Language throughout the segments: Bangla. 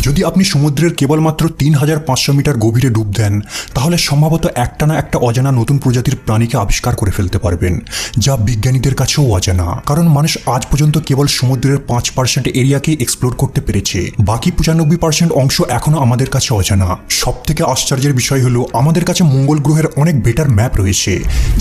যদি আপনি সমুদ্রের কেবলমাত্র ৩৫০০ মিটার গভীরে ডুব দেন তাহলে সম্ভবত একটা না একটা অজানা নতুন প্রজাতির প্রাণীকে আবিষ্কার করে ফেলতে পারবেন, যা বিজ্ঞানীদের কাছেও অজানা। কারণ মানুষ আজ পর্যন্ত কেবল সমুদ্রের ৫% এরিয়াকে এক্সপ্লোর করতে পেরেছে, বাকি ৯৫% অংশ এখনো আমাদের কাছে অজানা। সব থেকে আশ্চর্যের বিষয় হলো আমাদের কাছে মঙ্গল গ্রহের অনেক বেটার ম্যাপ রয়েছে,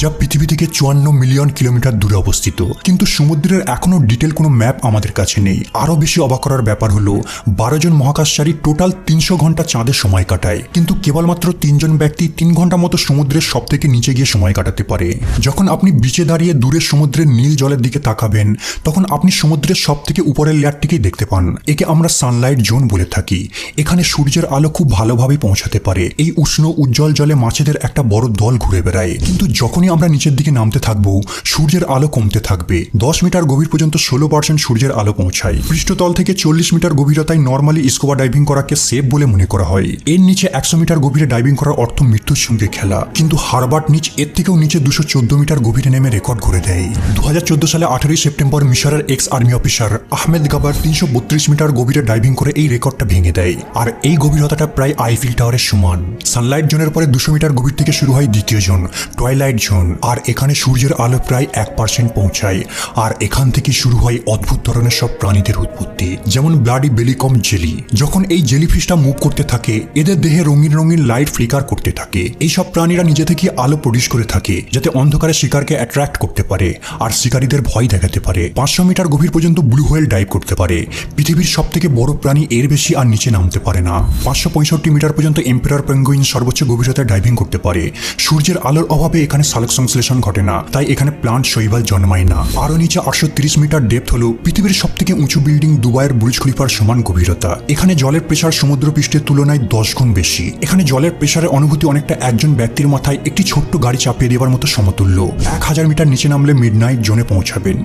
যা পৃথিবী থেকে ৫৪ মিলিয়ন কিলোমিটার দূরে অবস্থিত, কিন্তু সমুদ্রের এখনো ডিটেল কোনো ম্যাপ আমাদের কাছে নেই। আরও বেশি অবাক করার ব্যাপার হলো ১২ জন মহাকাশচারী টোটাল ৩০০ ঘন্টা চাঁদে সময় কাটায়, কিন্তু কেবলমাত্র ৩ জন ব্যক্তি ৩ ঘন্টা মতো সমুদ্রের সব থেকে নিচে গিয়ে সময় কাটাতে পারে। যখন আপনি বিচে দাঁড়িয়ে দূরের সমুদ্রের নীল জলের দিকে তাকাবেন তখন আপনি সমুদ্রের সব থেকে উপরের লেয়ারটিকেই দেখতে পান। একে আমরা সানলাইট জোন বলে থাকি। এখানে সূর্যের আলো খুব ভালোভাবে পৌঁছাতে পারে। এই উষ্ণ উজ্জ্বল জলে মাছেদের একটা বড় দল ঘুরে বেড়ায়, কিন্তু যখনই আমরা নিচের দিকে নামতে থাকবো সূর্যের আলো কমতে থাকবে। ১০ মিটার গভীর পর্যন্ত ১৬% সূর্যের আলো পৌঁছায়। পৃষ্ঠতল থেকে ৪০ মিটার গভীরতায় নর্মালি স্কুবা ডাইভিং করাকে সেফ বলে মনে করা হয়। এর নিচে ১০০ মিটার গভীরে ডাইভিং করার অর্থ মৃত্যুর সঙ্গে খেলা, কিন্তু হারবার্ট নিচ এর থেকেও নিচে ২১৪ মিটার গভীরে নেমে রেকর্ড করে দেয়। ২০১৪ সালে ১৮ সেপ্টেম্বর মিশরের ex army officer Ahmed Gabr ৩৩২ metre গভীরে ডাইভিং করে এই রেকর্ডটা ভেঙে দেয়, আর এই গভীরতাটা প্রায় আইফিল টাওয়ারের সমান। সানলাইট জোনের পরে ২০০ মিটার গভীর থেকে শুরু হয় দ্বিতীয় জোন, টয়লাইট জোন, আর এখানে সূর্যের আলো প্রায় ১% পৌঁছায়। আর এখান থেকে শুরু হয় অদ্ভুত ধরনের সব প্রাণীদের উৎপত্তি, যেমন ব্লাডি বেলিকম জেলি। যখন এই জেলিফিশটা মুভ করতে থাকে এদের দেহে রঙিন রঙিন লাইট ফ্লিকার করতে থাকে। এই সব প্রাণীরা নিজে থেকে আলো প্রডিউস করে থাকে যাতে অন্ধকারে শিকারকে অ্যাট্রাক্ট করতে পারে আর শিকারীদের ভয় দেখাতে পারে। ৫০০ মিটার গভীর পর্যন্ত ব্লু হোয়েল ডাইভ করতে পারে। পৃথিবীর সব থেকে বড় প্রাণী এর বেশি আর নিচে নামতে পারে না। ৫৬৫ মিটার পর্যন্ত এম্পারার পেঙ্গুইন সর্বোচ্চ গভীরতায় ডাইভিং করতে পারে। সূর্যের আলোর অভাবে এখানে সালোক সংশ্লেষণ ঘটে না, তাই এখানে প্লান্ট শৈবাল জন্মায় না। আরও নিচে ৮৩০ মিটার ডেপথ হলো পৃথিবীর সব থেকে উঁচু বিল্ডিং দুবাইয়ের বুর্জ খলিফার সমান গভীরতা। এখানে জলের প্রেসার সমুদ্র পৃষ্ঠের তুলনায় ১০ গুণ বেশি। এখানে জলের প্রেসারের অনুভূতি অনেকটা একজন ব্যক্তির মাথায় একটি ছোট্ট গাড়ি চাপিয়ে দেওয়ার মতো সমতুল্য। ১০০০ মিটার নিচে নামলে মিডনাইট জোনে পৌঁছাবেন।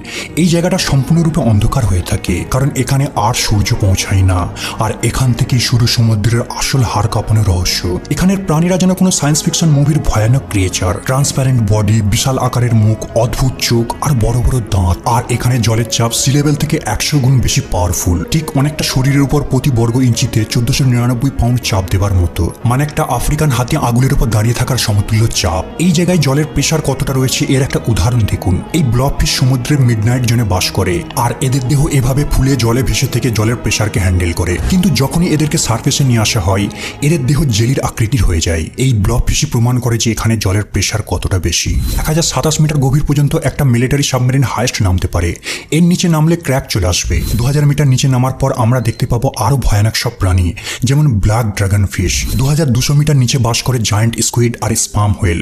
এই জায়গাটা সম্পূর্ণরূপে অন্ধকার হয়ে থাকে, কারণ এখানে আর সূর্য পৌঁছায় না। আর এখান থেকেই শুরু সমুদ্রের আসল হাড় কাঁপানো রহস্য। এখানের প্রাণীরা যেন কোনো সায়েন্স ফিকশন মুভির ভয়ানক ক্রিয়েচার। ট্রান্সপ্যারেন্ট বডি, বিশাল আকারের মুখ, অদ্ভুত চোখ আর বড় বড় দাঁত। আর এখানে জলের চাপ সি লেভেল থেকে ১০০ গুণ বেশি পাওয়ারফুল। ঠিক অনেকটা শরীরের উপর প্রতি বর্গ ইঞ্চিতে ১৪৯৯ পাউন্ড চাপ দেওয়ার মতো, মানে একটা আফ্রিকান হাতি আঙুলের উপর দাঁড়িয়ে থাকার সমতুল্য চাপ। এই জায়গায় জলের প্রেসার কতটা রয়েছে এর একটা উদাহরণ দেখুন। এই ব্লবফিশ সমুদ্রের মিডনাইট জোনে বাস করে, আর এদের দেহ এভাবে ফুলে জলে ভেসে থেকে জলের প্রেসারকে হ্যান্ডেল করে। কিন্তু যখনই এদেরকে সার্ফেসে নিয়ে আসা হয় এদের দেহ জেলির আকৃতির হয়ে যায়। এই ব্লবফিশই প্রমাণ করে যে এখানে জলের প্রেসার কতটা বেশি। ১০২৭ মিটার গভীর পর্যন্ত একটা মিলিটারি সাবমেরিন হাইস্ট নামতে পারে। এর নিচে নামলে ক্র্যাক চলে আসবে। ২০০০ মিটার নিচে নামার পর আমরা দেখতে পাবো আরো ভয়ানক সব প্রাণী, যেমন ব্ল্যাক ড্রাগন ফিশ। ২২০০ মিটার নিচে বাস করে জায়ান্ট স্কুইড আর স্পাম হোয়েল।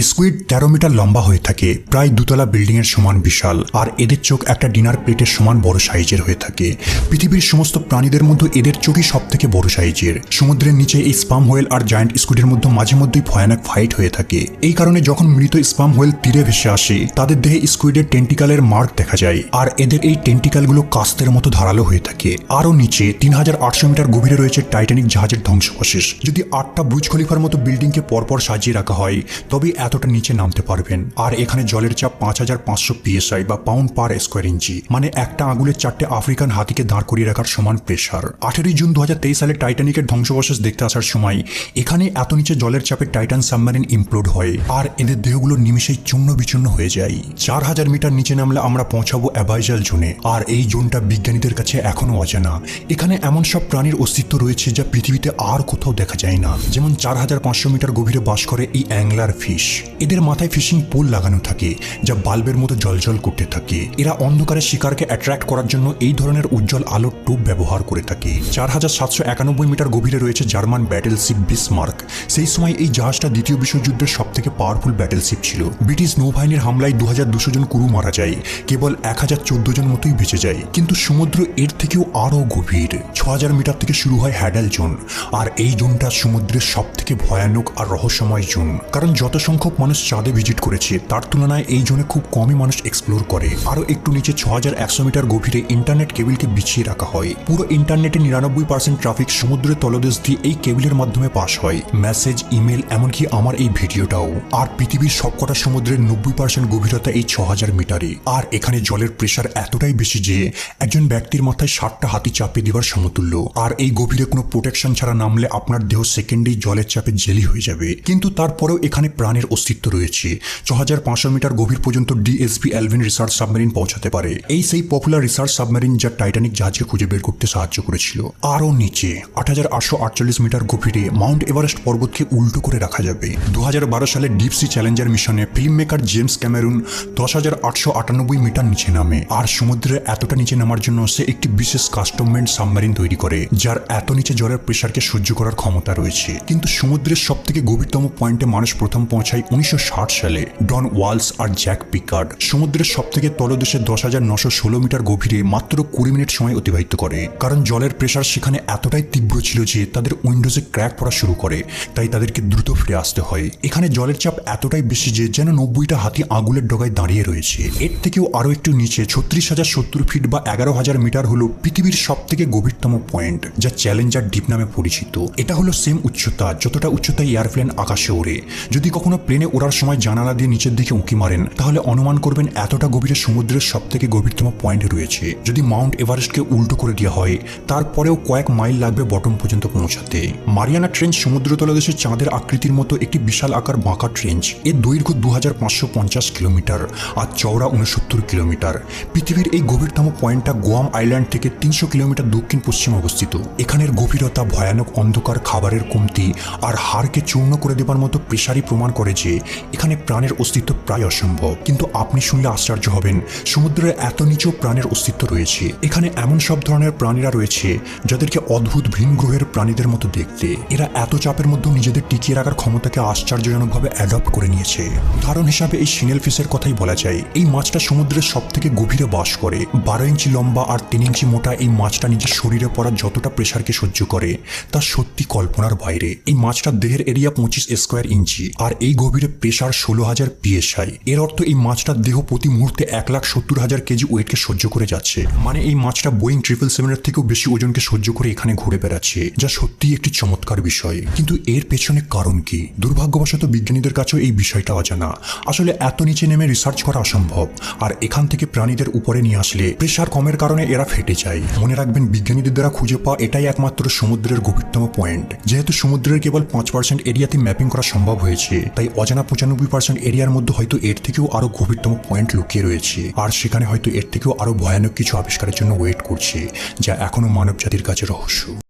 স্কুইড ১৩ মিটার লম্বা হয়ে থাকে, প্রায় দুতলা বিল্ডিং এর সমান বিশাল, আর এদের চোখ একটা ডিনার প্লেটের সমান বড় সাইজের হয়ে থাকে। পৃথিবীর সমস্ত প্রাণীদের মধ্যে এদের চোখই সব থেকে বড় সাইজের। সমুদ্রের নিচে এই স্পাম হোয়েল আর জায়ান্ট স্কুইডের মধ্যে মাঝে মধ্যেই ভয়ানক ফাইট হয়ে থাকে। এই কারণে যখন মৃত স্পাম হোয়েল তীরে ভেসে আসে তাদের দেহে স্কুইডের টেন্টিকালের মার্ক দেখা যায়, আর এদের এই টেন্টিকালগুলো কাস্তের মতো ধারালো হয়ে থাকে। আরও নিচে ৩৮০০ মিটার গভীরে রয়েছে টাইটানিক জাহাজের ধ্বংসাবশেষ। যদি ৮টা বুর্জ খলিফার মতো বিল্ডিংকে পরপর সাজিয়ে রাখা হয় তবে এতটা নিচে নামতে পারবেন। আর এখানে জলের চাপ ৫৫০০ PSI বা পাউন্ড পার স্কোয়ার ইঞ্চি, মানে একটা আঙুলের ৪টে আফ্রিকান হাতিকে দাঁড় করিয়ে রাখার সমান প্রেসার। ১৮ জুন ২০২৩ সালে টাইটানিকের ধ্বংসাবশেষ দেখতে আসার সময় এখানে এত নিচে জলের চাপে টাইটান সাবমেরিন ইমপ্লোড হয়, আর এদের দেহগুলো নিমিশেই চূর্ণ বিচূর্ণ হয়ে যায়। ৪০০০ মিটার নিচে নামলে আমরা পৌঁছাবো অ্যাবাইজাল জোনে, আর এই জোনটা বিজ্ঞানীদের কাছে এখনো অজানা। এখানে এমন সব প্রাণীর অস্তিত্ব রয়েছে যা পৃথিবীতে আর কোথাও দেখা যায় না, যেমন ৪৫০০ মিটার গভীরে বাস করে এই অ্যাংলার ফিশ। এদের মাথায় ফিশিং পোল লাগানো থাকে যা বাল্বের মতো জ্বলজ্বল করতে থাকে। এরা অন্ধকারে শিকারকে অ্যাট্রাক্ট করার জন্য এই ধরনের উজ্জ্বল আলোর টোপ ব্যবহার করে থাকে। ৪৭৯১ মিটার গভীরে রয়েছে জার্মান ব্যাটেলশিপ বিসমার্ক। সেই সময় এই জাহাজটা দ্বিতীয় বিশ্বযুদ্ধের সব থেকে পাওয়ারফুল ব্যাটেলশিপ ছিল। ব্রিটিশ নৌবাহিনীর হামলায় ২২০০ জন ক্রু মারা যায়, কেবল ১০১৪ জন মতোই বেঁচে যায়। কিন্তু সমুদ্র এর থেকেও আরও গভীর। ৬০০০ মিটার থেকে শুরু হয় হ্যাডেল জোন, আর এই জোনটা সমুদ্রের সব থেকে ভয়ানক আর রহস্যময় জোন। কারণ যত সংখ্যক মানুষ চাঁদে ভিজিট করেছে তার তুলনায় এই জোনে খুব কমই মানুষ এক্সপ্লোর করে। আরও একটু নিচে ৬১০০ মিটার গভীরে ইন্টারনেট কেবিলকে বিছিয়ে রাখা হয়। পুরো ইন্টারনেটে ৯৯% ট্রাফিক সমুদ্রের তলদেশ দিয়ে এই কেবিলের মাধ্যমে পাস হয়। মেসেজ, ইমেল, এমনকি আমার এই ভিডিওটাও। আর পৃথিবীর সবকটা সমুদ্রের ৯০% গভীরতা এই ৬০০০ মিটারে। আর এখানে জলের প্রেসার এতটাই বেশি যে একজন ব্যক্তির মাথায় ৬০টা হাতি চাপিয়ে দেওয়ার সমতুল্য। আর আর এই গভীরে কোনো প্রোটেকশন ছাড়া নামলে আপনার দেহ সেকেন্ডেই জলের চাপে জেলি হয়ে যাবে। কিন্তু তারপরেও এখানে প্রাণের অস্তিত্ব রয়েছে। 6500 মিটার গভীর পর্যন্ত ডিএসবি এলভিন রিসার্চ সাবমেরিন পৌঁছাতে পারে। এই সেই পপুলার রিসার্চ সাবমেরিন যা টাইটানিক জাহাজকে খুঁজে বের করতে সাহায্য করেছিল। আরও নিচে 8848 মিটার গভীরে মাউন্ট এভারেস্ট পর্বতকে উল্টো করে রাখা যাবে। 2012 সালে ডিপ সি চ্যালেঞ্জার মিশনে film maker James Cameron 10,898 metre নিচে নামে। আর সমুদ্রের এতটা নিচে নামার জন্য সে একটি বিশেষ কাস্টম মেড সাবমেরিন তৈরি করে, যার এত নিচে জলের প্রেশারকে সহ্য করার ক্ষমতা রয়েছে। কিন্তু সমুদ্রের সব থেকে গভীরতম পয়েন্টে মানুষ প্রথম পৌঁছায় 1960 সালে ডন ওয়ালস আর জ্যাক পিকার্ড। সমুদ্রের সব থেকে তলদেশে 10,916 মিটার গভীরে মাত্র 20 মিনিট সময় অতিবাহিত করে, কারণ জলের প্রেশার সেখানে এতটাই তীব্র ছিল যে তাদের উইন্ডোজে ক্র্যাক পড়া শুরু করে, তাই তাদেরকে দ্রুত ফিরে আসতে হয়। এখানে জলের চাপ এতটাই বেশি যে যেন 90টা হাতি আঙুলের ডগায় দাঁড়িয়ে রয়েছে। এর থেকেও আরও একটু নিচে 36,070 ফিট বা 11,000 মিটার হলো পৃথিবীর সব থেকে গভীরতম পয়েন্ট, যা চ্যালেঞ্জার ডিপ নামে পরিচিত। এটা হলো সেম উচ্চতা যতটা উচ্চতায় এয়ারপ্লেন আকাশে ওড়ে। যদি কখনো প্লেনে ওড়ার সময় জানালা দিয়ে নিচের দিকে উঁকি মারেন, তাহলে অনুমান করবেন এতটা গভীরে সমুদ্রের সব থেকে গভীরতম পয়েন্ট রয়েছে। যদি মাউন্ট এভারেস্টকে উল্টো করে দেওয়া হয়, তারপরেও কয়েক মাইল লাগবে বটম পর্যন্ত পৌঁছাতে। মারিয়ানা ট্রেঞ্চ সমুদ্র তলদেশে চাঁদের আকৃতির মতো একটি বিশাল আকার বাঁকা ট্রেঞ্চ। এর দৈর্ঘ্য 2550 কিলোমিটার আর চওড়া 69 কিলোমিটার। পৃথিবীর এই গভীরতম পয়েন্টটা গোয়াম আইল্যান্ড থেকে 300 কিলোমিটার দক্ষিণ পশ্চিমে অবস্থিত। এখানের গভীরতা, ভয়ানক অন্ধকার, খাবারের কমতি আর হাড়কে চূর্ণ করে দেবার মতো প্রেসারই প্রমাণ করে যে এখানে প্রাণের অস্তিত্ব প্রায় অসম্ভব। কিন্তু আপনি শুনলে আশ্চর্য হবেন, সমুদ্রের এত নিচেও প্রাণের অস্তিত্ব রয়েছে। এখানে এমন সব ধরনের প্রাণীরা রয়েছে যাদেরকে অদ্ভুত ভিন গ্রহের প্রাণীদের মতো দেখতে। এরা এত চাপের মধ্যেও নিজেদের টিকিয়ে রাখার ক্ষমতাকে আশ্চর্যজনকভাবে অ্যাডপ্ট করে নিয়েছে। উদাহরণ হিসাবে এই সিনেল ফিশের কথাই বলা যায়। এই মাছটা সমুদ্রের সব থেকে গভীরে বাস করে। 12 ইঞ্চি লম্বা আর 3 ইঞ্চি মোটা এই মাছটা নিজের শরীরে পড়া যতটা প্রেসারকে সহ্য করে তা সত্যি কল্পনার বাইরে। এই মাছটার দেহের এরিয়া 25 স্কোয়ার ইঞ্চি আর এই গভীরে প্রেসার 16,000 PSI। এর অর্থ এই মাছটার দেহ প্রতি মুহূর্তে 1,70,000 কেজি ওয়েটকে সহ্য করে যাচ্ছে। মানে এই মাছটা বোয়িং 777 থেকেও বেশি ওজনকে সহ্য করে এখানে ঘুরে বেড়াচ্ছে, যা সত্যিই একটি চমৎকার বিষয়। কিন্তু এর পেছনে কারণ কি? দুর্ভাগ্যবশত বিজ্ঞানীদের কাছেও এই বিষয়টা অজানা। আসলে এত নিচে নেমে রিসার্চ করা অসম্ভব, আর এখান থেকে প্রাণীদের উপরে নিয়ে আসলে প্রেসার কমের কারণে এরা ফেটে যায়। মনে রাখবেন, বিজ্ঞানীদের দ্বারা খুঁজে পাওয়া এটাই একমাত্র সমুদ্রের গভীরতম পয়েন্ট। যেহেতু সমুদ্রের কেবল 5% এরিয়াতে ম্যাপিং করা সম্ভব হয়েছে, তাই অজানা 95% এরিয়ার মধ্যে হয়তো এর থেকেও আরো গভীরতম পয়েন্ট লুকিয়ে রয়েছে, আর সেখানে হয়তো এর থেকেও আরো ভয়ানক কিছু আবিষ্কারের জন্য ওয়েট করছে, যা এখনো মানব জাতির কাছে রহস্য।